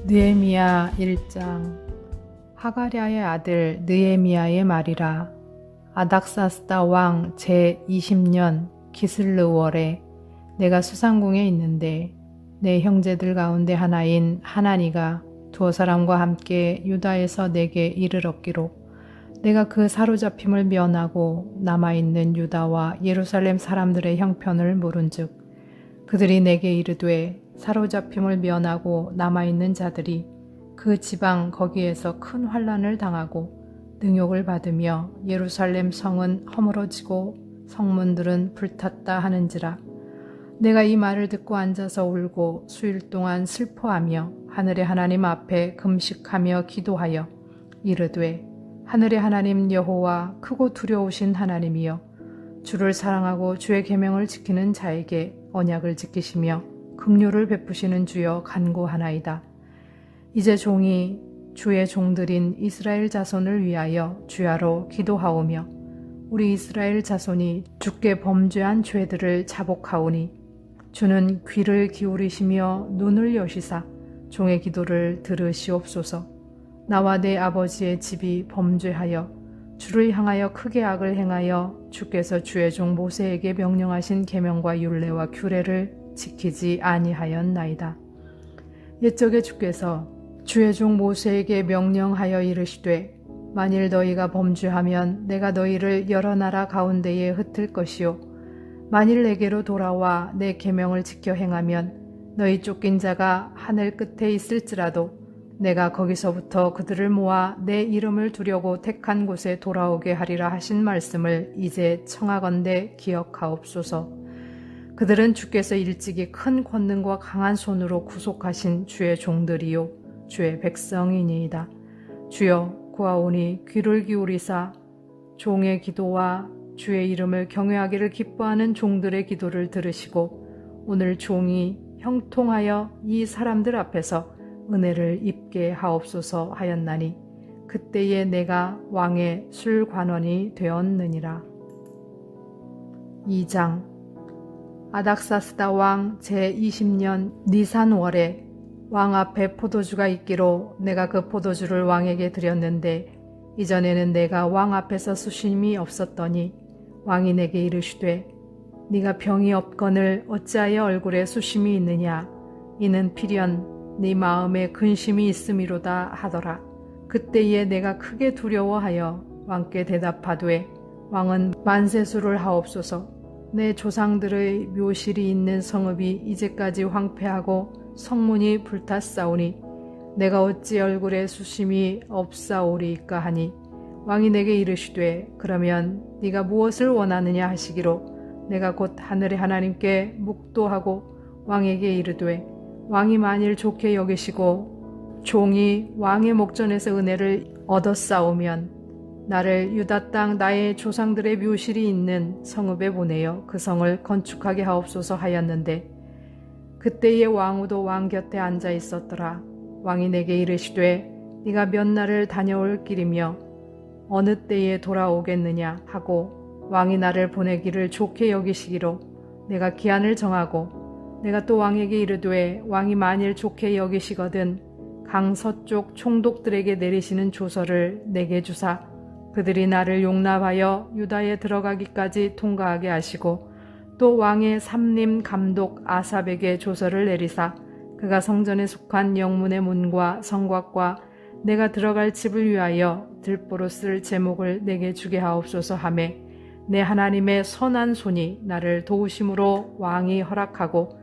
느헤미야 1장. 하가랴의 아들 느헤미야의 말이라. 아닥사스다 왕 제20년 기슬르월에 내가 수상궁에 있는데 내 형제들 가운데 하나인 하나니가 두어 사람과 함께 유다에서 내게 이르렀기로 내가 그 사로잡힘을 면하고 남아있는 유다와 예루살렘 사람들의 형편을 물은즉 그들이 내게 이르되 사로잡힘을 면하고 남아있는 자들이 그 지방 거기에서 큰 환난을 당하고 능욕을 받으며 예루살렘 성은 허물어지고 성문들은 불탔다 하는지라. 내가 이 말을 듣고 앉아서 울고 수일 동안 슬퍼하며 하늘의 하나님 앞에 금식하며 기도하여 이르되 하늘의 하나님 여호와 크고 두려우신 하나님이여 주를 사랑하고 주의 계명을 지키는 자에게 언약을 지키시며 긍휼을 베푸시는 주여 간구하나이다. 이제 종이 주의 종들인 이스라엘 자손을 위하여 주야로 기도하오며 우리 이스라엘 자손이 주께 범죄한 죄들을 자복하오니 주는 귀를 기울이시며 눈을 여시사 종의 기도를 들으시옵소서. 나와 내 아버지의 집이 범죄하여 주를 향하여 크게 악을 행하여 주께서 주의 종 모세에게 명령하신 계명과 율례와 규례를 지키지 아니하였나이다. 옛적에 주께서 주의 종 모세에게 명령하여 이르시되 만일 너희가 범죄하면 내가 너희를 여러 나라 가운데에 흩을 것이요 만일 내게로 돌아와 내 계명을 지켜 행하면 너희 쫓긴 자가 하늘 끝에 있을지라도 내가 거기서부터 그들을 모아 내 이름을 두려고 택한 곳에 돌아오게 하리라 하신 말씀을 이제 청하건대 기억하옵소서. 그들은 주께서 일찍이 큰 권능과 강한 손으로 구속하신 주의 종들이요 주의 백성이니이다. 주여 구하오니 귀를 기울이사 종의 기도와 주의 이름을 경외하기를 기뻐하는 종들의 기도를 들으시고 오늘 종이 형통하여 이 사람들 앞에서 은혜를 입게 하옵소서 하였나니 그때에 내가 왕의 술관원이 되었느니라. 2장. 아닥사스다 왕 제20년 니산월에 왕 앞에 포도주가 있기로 내가 그 포도주를 왕에게 드렸는데 이전에는 내가 왕 앞에서 수심이 없었더니 왕이 내게 이르시되 네가 병이 없거늘 어찌하여 얼굴에 수심이 있느냐 이는 필연 네 마음에 근심이 있음이로다 하더라. 그때에 내가 크게 두려워하여 왕께 대답하되 왕은 만세수를 하옵소서. 내 조상들의 묘실이 있는 성읍이 이제까지 황폐하고 성문이 불탔사오니 내가 어찌 얼굴에 수심이 없사오리이까 하니 왕이 내게 이르시되 그러면 네가 무엇을 원하느냐 하시기로 내가 곧 하늘의 하나님께 묵도하고 왕에게 이르되 왕이 만일 좋게 여기시고 종이 왕의 목전에서 은혜를 얻었사오면 나를 유다 땅 나의 조상들의 묘실이 있는 성읍에 보내어 그 성을 건축하게 하옵소서 하였는데 그때의 왕후도 왕 곁에 앉아 있었더라. 왕이 내게 이르시되 네가 몇 날을 다녀올 길이며 어느 때에 돌아오겠느냐 하고 왕이 나를 보내기를 좋게 여기시기로 내가 기한을 정하고 내가 또 왕에게 이르되 왕이 만일 좋게 여기시거든 강서쪽 총독들에게 내리시는 조서를 내게 주사 그들이 나를 용납하여 유다에 들어가기까지 통과하게 하시고 또 왕의 삼림 감독 아삽에게 조서를 내리사 그가 성전에 속한 영문의 문과 성곽과 내가 들어갈 집을 위하여 들보로 쓸 제목을 내게 주게 하옵소서 하매 내 하나님의 선한 손이 나를 도우심으로 왕이 허락하고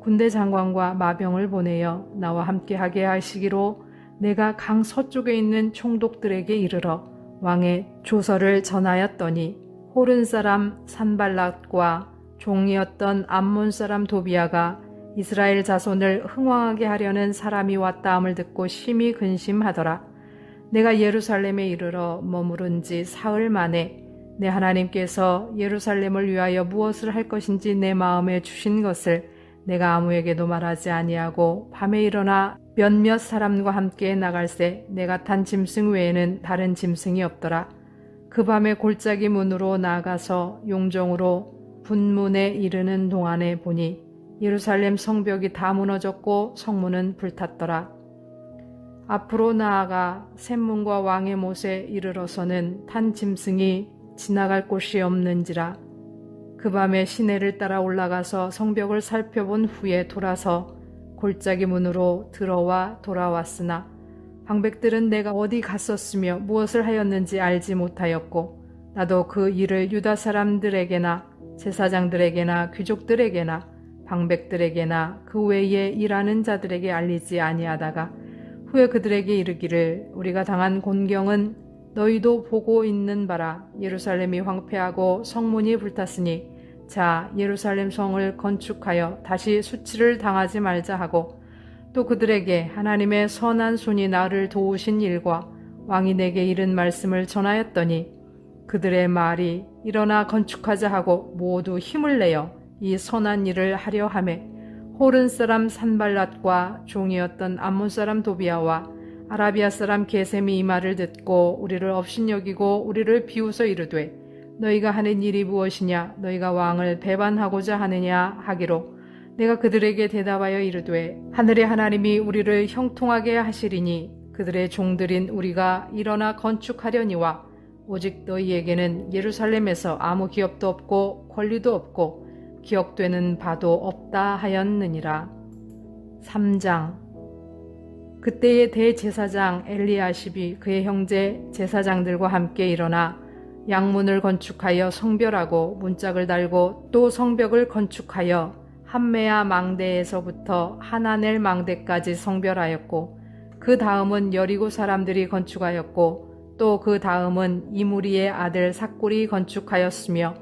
군대 장관과 마병을 보내어 나와 함께하게 하시기로 내가 강 서쪽에 있는 총독들에게 이르러 왕의 조서를 전하였더니 호른 사람 산발랏과 종이었던 암몬 사람 도비아가 이스라엘 자손을 흥왕하게 하려는 사람이 왔다함을 듣고 심히 근심하더라. 내가 예루살렘에 이르러 머무른 지 사흘 만에 내 하나님께서 예루살렘을 위하여 무엇을 할 것인지 내 마음에 주신 것을 내가 아무에게도 말하지 아니하고 밤에 일어나 몇몇 사람과 함께 나갈새 내가 탄 짐승 외에는 다른 짐승이 없더라. 그 밤에 골짜기 문으로 나아가서 용정으로 분문에 이르는 동안에 보니 예루살렘 성벽이 다 무너졌고 성문은 불탔더라. 앞으로 나아가 샘문과 왕의 못에 이르러서는 탄 짐승이 지나갈 곳이 없는지라. 그 밤에 시내를 따라 올라가서 성벽을 살펴본 후에 돌아서 골짜기 문으로 들어와 돌아왔으나 방백들은 내가 어디 갔었으며 무엇을 하였는지 알지 못하였고 나도 그 일을 유다 사람들에게나 제사장들에게나 귀족들에게나 방백들에게나 그 외에 일하는 자들에게 알리지 아니하다가 후에 그들에게 이르기를 우리가 당한 곤경은 너희도 보고 있는 바라. 예루살렘이 황폐하고 성문이 불탔으니 자 예루살렘 성을 건축하여 다시 수치를 당하지 말자 하고 또 그들에게 하나님의 선한 손이 나를 도우신 일과 왕이 내게 이른 말씀을 전하였더니 그들의 말이 일어나 건축하자 하고 모두 힘을 내어 이 선한 일을 하려 하매 호른 사람 산발랏과 종이었던 암몬 사람 도비아와 아라비아 사람 게셈이 이 말을 듣고 우리를 업신여기고 우리를 비웃어 이르되 너희가 하는 일이 무엇이냐 너희가 왕을 배반하고자 하느냐 하기로 내가 그들에게 대답하여 이르되 하늘의 하나님이 우리를 형통하게 하시리니 그들의 종들인 우리가 일어나 건축하려니와 오직 너희에게는 예루살렘에서 아무 기업도 없고 권리도 없고 기억되는 바도 없다 하였느니라. 3장. 그때의 대제사장 엘리야십이 그의 형제 제사장들과 함께 일어나 양문을 건축하여 성별하고 문짝을 달고 또 성벽을 건축하여 함메아 망대에서부터 하나넬 망대까지 성별하였고 그 다음은 여리고 사람들이 건축하였고 또 그 다음은 이무리의 아들 삭굴이 건축하였으며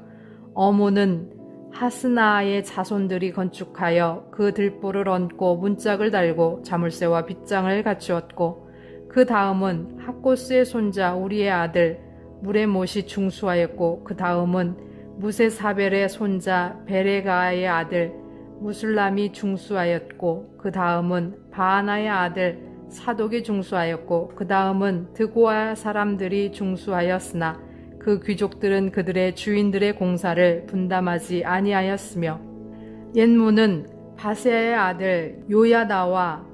어무는 하스나의 자손들이 건축하여 그 들보를 얹고 문짝을 달고 자물쇠와 빗장을 갖추었고 그 다음은 학고스의 손자 우리의 아들 무레못이 중수하였고 그 다음은 무세사벨의 손자 베레가의 아들 무술람이 중수하였고 그 다음은 바하나의 아들 사독이 중수하였고 그 다음은 드고아 사람들이 중수하였으나 그 귀족들은 그들의 주인들의 공사를 분담하지 아니하였으며 옛문은 바세아의 아들 요야다와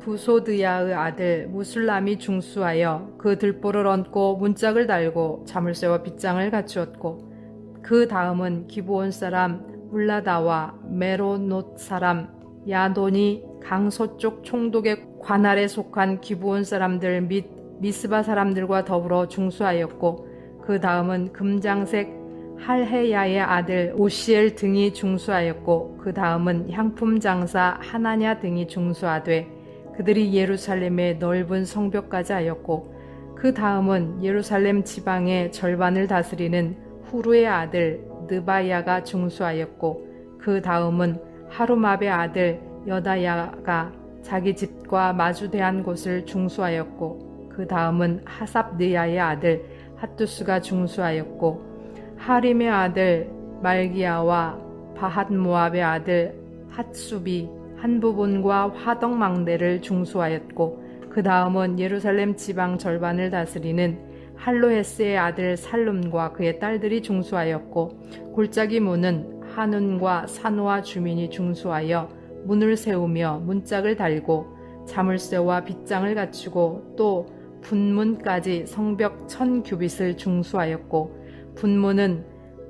부소드야의 아들 무술람이 중수하여 그 들보를 얹고 문짝을 달고 자물쇠와 빗장을 갖추었고 그 다음은 기브온 사람 울라다와 메로노 사람 야돈이 강서쪽 총독의 관할에 속한 기브온 사람들 및 미스바 사람들과 더불어 중수하였고 그 다음은 금장색 할헤야의 아들 오시엘 등이 중수하였고 그 다음은 향품 장사 하나냐 등이 중수하되 그들이 예루살렘의 넓은 성벽까지 하였고 그 다음은 예루살렘 지방의 절반을 다스리는 후루의 아들 느바야가 중수하였고 그 다음은 하루맙의 아들 여다야가 자기 집과 마주대한 곳을 중수하였고 그 다음은 하삽느야의 아들 핫두스가 중수하였고 하림의 아들 말기야와 바핫모압의 아들 핫수비 한 부분과 화덕망대를 중수하였고 그 다음은 예루살렘 지방 절반을 다스리는 할로헤스의 아들 살룸과 그의 딸들이 중수하였고 골짜기 문은 하눈과 산호와 주민이 중수하여 문을 세우며 문짝을 달고 자물쇠와 빗장을 갖추고 또 분문까지 성벽 1000규빗을 중수하였고 분문은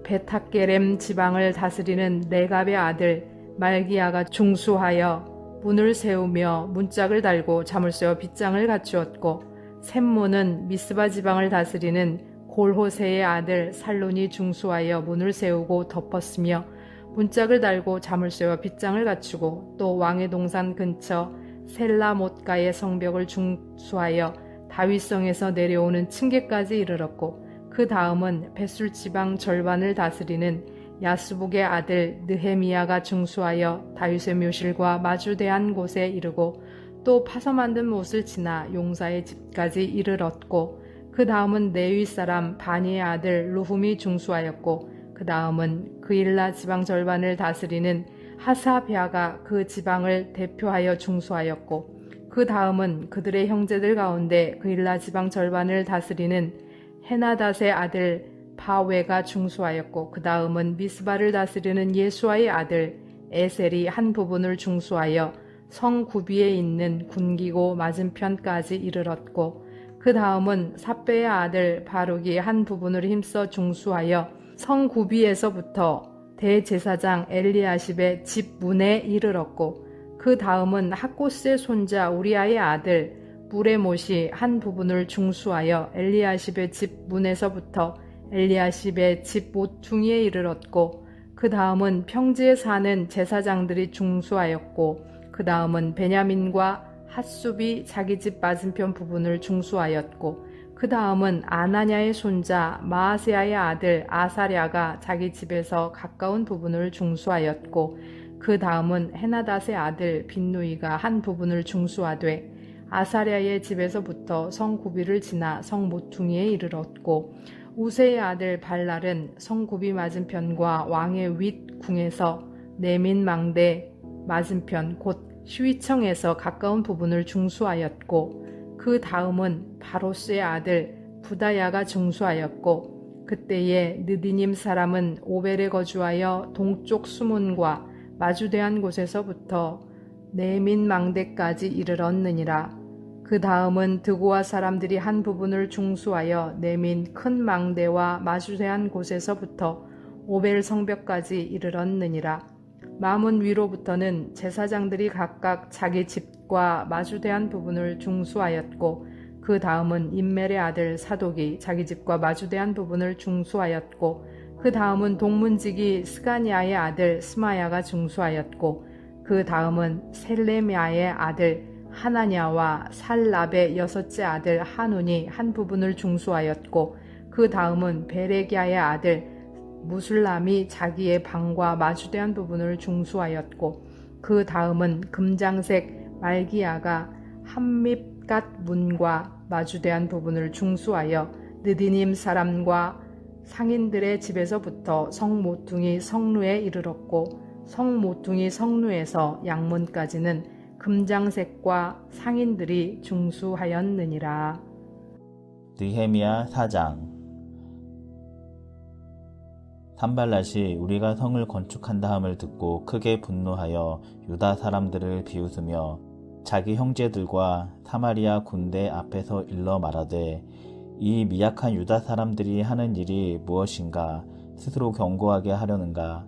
베타게렘 지방을 다스리는 네갑의 아들 말기야가 중수하여 문을 세우며 문짝을 달고 자물쇠와 빗장을 갖추었고 샘문은 미스바 지방을 다스리는 골호세의 아들 살론이 중수하여 문을 세우고 덮었으며 문짝을 달고 자물쇠와 빗장을 갖추고 또 왕의 동산 근처 셀라못가의 성벽을 중수하여 다윗성에서 내려오는 층계까지 이르렀고 그 다음은 벳술 지방 절반을 다스리는 야스북의 아들 느헤미야가 중수하여 다윗의 묘실과 마주대한 곳에 이르고 또 파서 만든 못을 지나 용사의 집까지 이르렀고 그 다음은 네위 사람 바니의 아들 루훔이 중수하였고 그 다음은 그일라 지방 절반을 다스리는 하사비아가 그 지방을 대표하여 중수하였고 그 다음은 그들의 형제들 가운데 그일라 지방 절반을 다스리는 헤나닷의 아들 바웨가 중수하였고 그 다음은 미스바를 다스리는 예수아의 아들 에셀이 한 부분을 중수하여 성 구비에 있는 군기고 맞은편까지 이르렀고 그 다음은 삿배의 아들 바룩이 한 부분을 힘써 중수하여 성 구비에서부터 대제사장 엘리야십의 집 문에 이르렀고 그 다음은 학고스의 손자 우리아의 아들 무레못이 한 부분을 중수하여 엘리야십의 집 문에서부터 엘리야십의 집 모퉁이에 이르렀고 그 다음은 평지에 사는 제사장들이 중수하였고 그 다음은 베냐민과 핫숲이 자기 집 맞은편 부분을 중수하였고 그 다음은 아나냐의 손자 마아세야의 아들 아사랴가 자기 집에서 가까운 부분을 중수하였고 그 다음은 헤나닷의 아들 빈누이가 한 부분을 중수하되 아사랴의 집에서부터 성 구비를 지나 성 모퉁이에 이르렀고 우세의 아들 발랄은 성 구비 맞은편과 왕의 윗 궁에서 내민 망대 맞은편 곧 슈위청에서 가까운 부분을 중수하였고 그 다음은 바로스의 아들 부다야가 중수하였고 그때에 느디님 사람은 오벨에 거주하여 동쪽 수문과 마주대한 곳에서부터 내민 망대까지 이르렀느니라. 그 다음은 드고아 사람들이 한 부분을 중수하여 내민 큰 망대와 마주대한 곳에서부터 오벨 성벽까지 이르렀느니라. 마문 위로부터는 제사장들이 각각 자기 집과 마주대한 부분을 중수하였고 그 다음은 임멜의 아들 사독이 자기 집과 마주대한 부분을 중수하였고 그 다음은 동문지기 스가니아의 아들 스마야가 중수하였고 그 다음은 셀레미아의 아들 하나냐와 살랍의 여섯째 아들 하눈이 한 부분을 중수하였고 그 다음은 베레기야의 아들 무술람이 자기의 방과 마주대한 부분을 중수하였고 그 다음은 금장색 말기야가 함밉갓 문과 마주대한 부분을 중수하여 느디님 사람과 상인들의 집에서부터 성모퉁이 성루에 이르렀고 성모퉁이 성루에서 양문까지는 금장색과 상인들이 중수하였느니라. 느헤미야 4장. 산발랏이 우리가 성을 건축한다 함을 듣고 크게 분노하여 유다 사람들을 비웃으며 자기 형제들과 사마리아 군대 앞에서 일러 말하되 이 미약한 유다 사람들이 하는 일이 무엇인가? 스스로 견고하게 하려는가?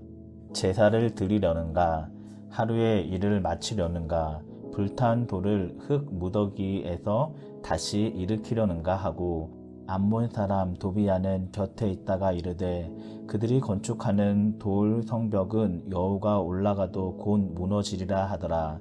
제사를 드리려는가? 하루에 일을 마치려는가? 불탄 돌을 흙 무더기에서 다시 일으키려는가 하고 암몬 사람 도비야는 곁에 있다가 이르되 그들이 건축하는 돌 성벽은 여호가 올라가도 곧 무너지리라 하더라.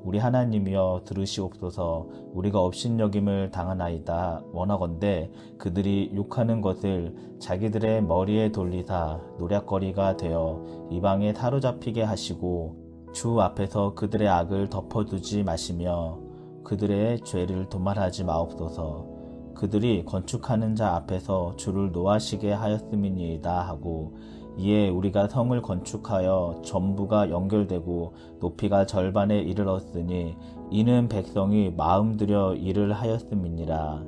우리 하나님이여 들으시옵소서. 우리가 업신여김을 당하나이다. 원하건대 그들이 욕하는 것을 자기들의 머리에 돌리사 노략거리가 되어 이방에 사로잡히게 하시고 주 앞에서 그들의 악을 덮어두지 마시며 그들의 죄를 도말하지 마옵소서. 그들이 건축하는 자 앞에서 주를 노하시게 하였음이니이다 하고 이에 우리가 성을 건축하여 전부가 연결되고 높이가 절반에 이르렀으니 이는 백성이 마음들여 일을 하였음이니라.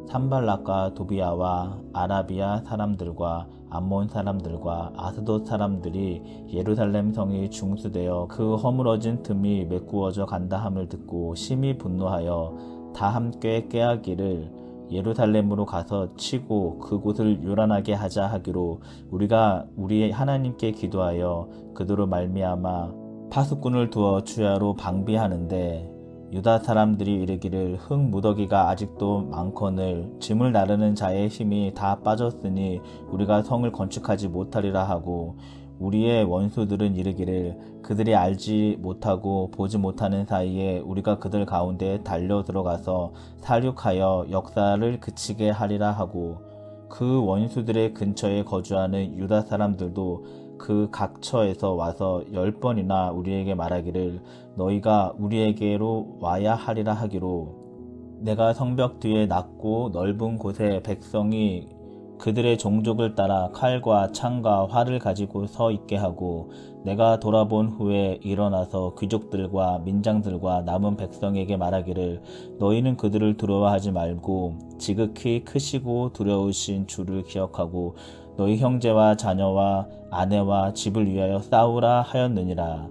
산발락과 도비야와 아라비아 사람들과 암몬 사람들과 아스돗 사람들이 예루살렘 성이 중수되어 그 허물어진 틈이 메꾸어져 간다 함을 듣고 심히 분노하여 다 함께 깨하기를 예루살렘으로 가서 치고 그곳을 요란하게 하자 하기로 우리가 우리 하나님께 기도하여 그들로 말미암아 파수꾼을 두어 주야로 방비하는데 유다 사람들이 이르기를 흙 무더기가 아직도 많거늘 짐을 나르는 자의 힘이 다 빠졌으니 우리가 성을 건축하지 못하리라 하고 우리의 원수들은 이르기를 그들이 알지 못하고 보지 못하는 사이에 우리가 그들 가운데 달려 들어가서 살육하여 역사를 그치게 하리라 하고 그 원수들의 근처에 거주하는 유다 사람들도 그 각처에서 와서 10번이나 우리에게 말하기를 너희가 우리에게로 와야 하리라 하기로 내가 성벽 뒤에 낮고 넓은 곳에 백성이 그들의 종족을 따라 칼과 창과 활을 가지고 서 있게 하고 내가 돌아본 후에 일어나서 귀족들과 민장들과 남은 백성에게 말하기를 너희는 그들을 두려워하지 말고 지극히 크시고 두려우신 주를 기억하고 너희 형제와 자녀와 아내와 집을 위하여 싸우라 하였느니라.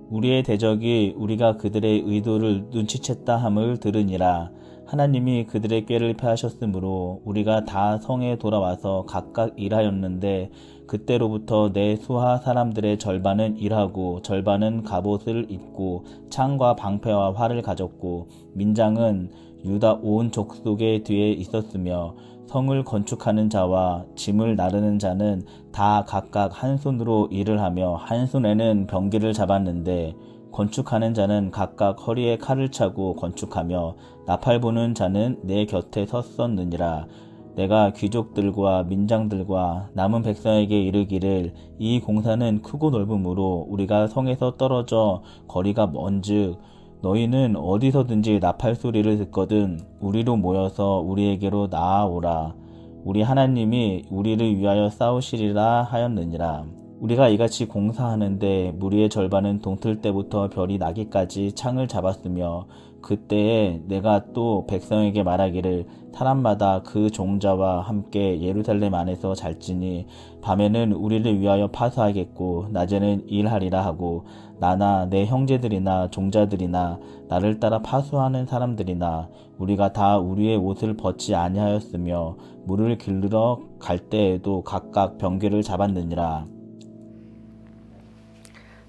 우리의 대적이 우리가 그들의 의도를 눈치챘다 함을 들으니라. 하나님이 그들의 꾀를 패하셨으므로 우리가 다 성에 돌아와서 각각 일하였는데 그때로부터 내 수하 사람들의 절반은 일하고 절반은 갑옷을 입고 창과 방패와 활을 가졌고 민장은 유다 온 족속의 뒤에 있었으며 성을 건축하는 자와 짐을 나르는 자는 다 각각 한 손으로 일을 하며 한 손에는 병기를 잡았는데 건축하는 자는 각각 허리에 칼을 차고 건축하며 나팔 부는 자는 내 곁에 섰었느니라. 내가 귀족들과 민장들과 남은 백성에게 이르기를 이 공사는 크고 넓으므로 우리가 성에서 떨어져 거리가 먼즉 너희는 어디서든지 나팔 소리를 듣거든 우리로 모여서 우리에게로 나아오라. 우리 하나님이 우리를 위하여 싸우시리라 하였느니라. 우리가 이같이 공사하는데 무리의 절반은 동틀 때부터 별이 나기까지 창을 잡았으며 그때에 내가 또 백성에게 말하기를 사람마다 그 종자와 함께 예루살렘 안에서 잘지니 밤에는 우리를 위하여 파수하겠고 낮에는 일하리라 하고 나나 내 형제들이나 종자들이나 나를 따라 파수하는 사람들이나 우리가 다 우리의 옷을 벗지 아니하였으며 물을 길르러 갈 때에도 각각 병기를 잡았느니라.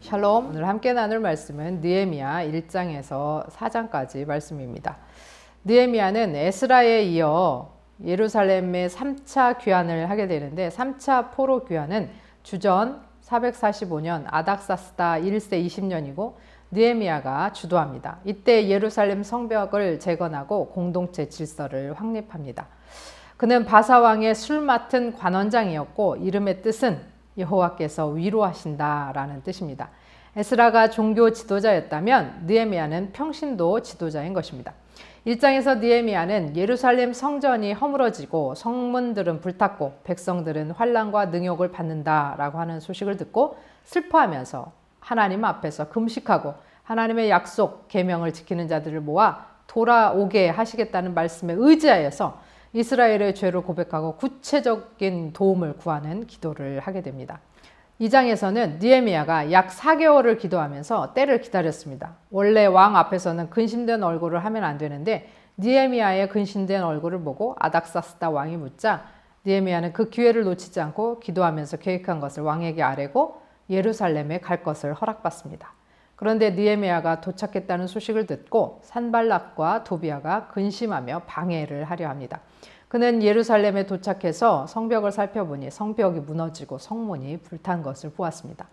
샬롬. 오늘 함께 나눌 말씀은 느헤미야 1장에서 4장까지 말씀입니다. 느헤미야는 에스라에 이어 예루살렘의 3차 귀환을 하게 되는데 3차 포로 귀환은 주전 445년 아닥사스다 1세 20년이고 느헤미야가 주도합니다. 이때 예루살렘 성벽을 재건하고 공동체 질서를 확립합니다. 그는 바사왕의 술 맡은 관원장이었고 이름의 뜻은 여호와께서 위로하신다라는 뜻입니다. 에스라가 종교 지도자였다면 느헤미야는 평신도 지도자인 것입니다. 1장에서 느헤미야는 예루살렘 성전이 허물어지고 성문들은 불탔고 백성들은 환난과 능욕을 받는다라고 하는 소식을 듣고 슬퍼하면서 하나님 앞에서 금식하고 하나님의 약속, 계명을 지키는 자들을 모아 돌아오게 하시겠다는 말씀에 의지하여서 이스라엘의 죄를 고백하고 구체적인 도움을 구하는 기도를 하게 됩니다. 2장에서는 느헤미야가 약 4개월을 기도하면서 때를 기다렸습니다. 원래 왕 앞에서는 근심된 얼굴을 하면 안 되는데 느헤미야의 근심된 얼굴을 보고 아닥사스다 왕이 묻자 느헤미야는 그 기회를 놓치지 않고 기도하면서 계획한 것을 왕에게 아뢰고 예루살렘에 갈 것을 허락받습니다. 그런데 느헤미야가 도착했다는 소식을 듣고 산발락과 도비아가 근심하며 방해를 하려 합니다. 그는 예루살렘에 도착해서 성벽을 살펴보니 성벽이 무너지고 성문이 불탄 것을 보았습니다.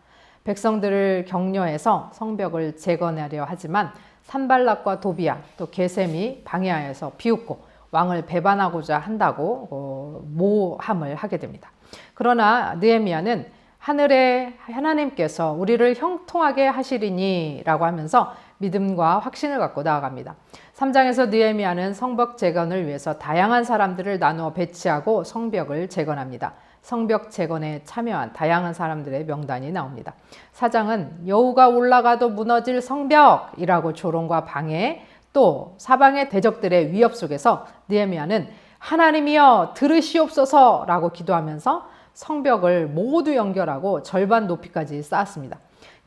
백성들을 격려해서 성벽을 재건하려 하지만 산발락과 도비아 또 게셈이 방해하여서 비웃고 왕을 배반하고자 한다고 모함을 하게 됩니다. 그러나 느헤미야는 하늘의 하나님께서 우리를 형통하게 하시리니 라고 하면서 믿음과 확신을 갖고 나아갑니다. 3장에서 느헤미야는 성벽 재건을 위해서 다양한 사람들을 나누어 배치하고 성벽을 재건합니다. 성벽 재건에 참여한 다양한 사람들의 명단이 나옵니다. 4장은 여호가 올라가도 무너질 성벽이라고 조롱과 방해 또 사방의 대적들의 위협 속에서 느헤미야는 하나님이여 들으시옵소서라고 기도하면서 성벽을 모두 연결하고 절반 높이까지 쌓았습니다.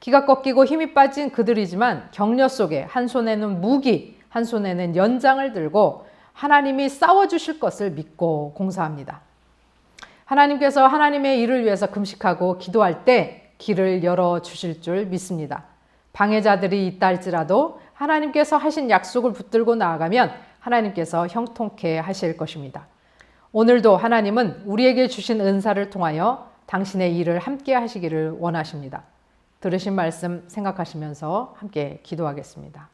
기가 꺾이고 힘이 빠진 그들이지만 격려 속에 한 손에는 무기, 한 손에는 연장을 들고 하나님이 싸워주실 것을 믿고 공사합니다. 하나님께서 하나님의 일을 위해서 금식하고 기도할 때 길을 열어주실 줄 믿습니다. 방해자들이 있다 할지라도 하나님께서 하신 약속을 붙들고 나아가면 하나님께서 형통케 하실 것입니다. 오늘도 하나님은 우리에게 주신 은사를 통하여 당신의 일을 함께 하시기를 원하십니다. 들으신 말씀 생각하시면서 함께 기도하겠습니다.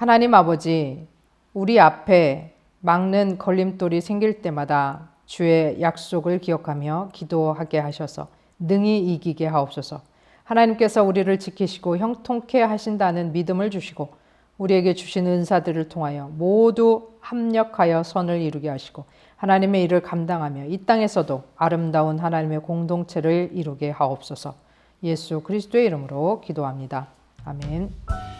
하나님 아버지, 우리 앞에 막는 걸림돌이 생길 때마다 주의 약속을 기억하며 기도하게 하셔서 능히 이기게 하옵소서. 하나님께서 우리를 지키시고 형통케 하신다는 믿음을 주시고 우리에게 주신 은사들을 통하여 모두 합력하여 선을 이루게 하시고 하나님의 일을 감당하며 이 땅에서도 아름다운 하나님의 공동체를 이루게 하옵소서. 예수 그리스도의 이름으로 기도합니다. 아멘.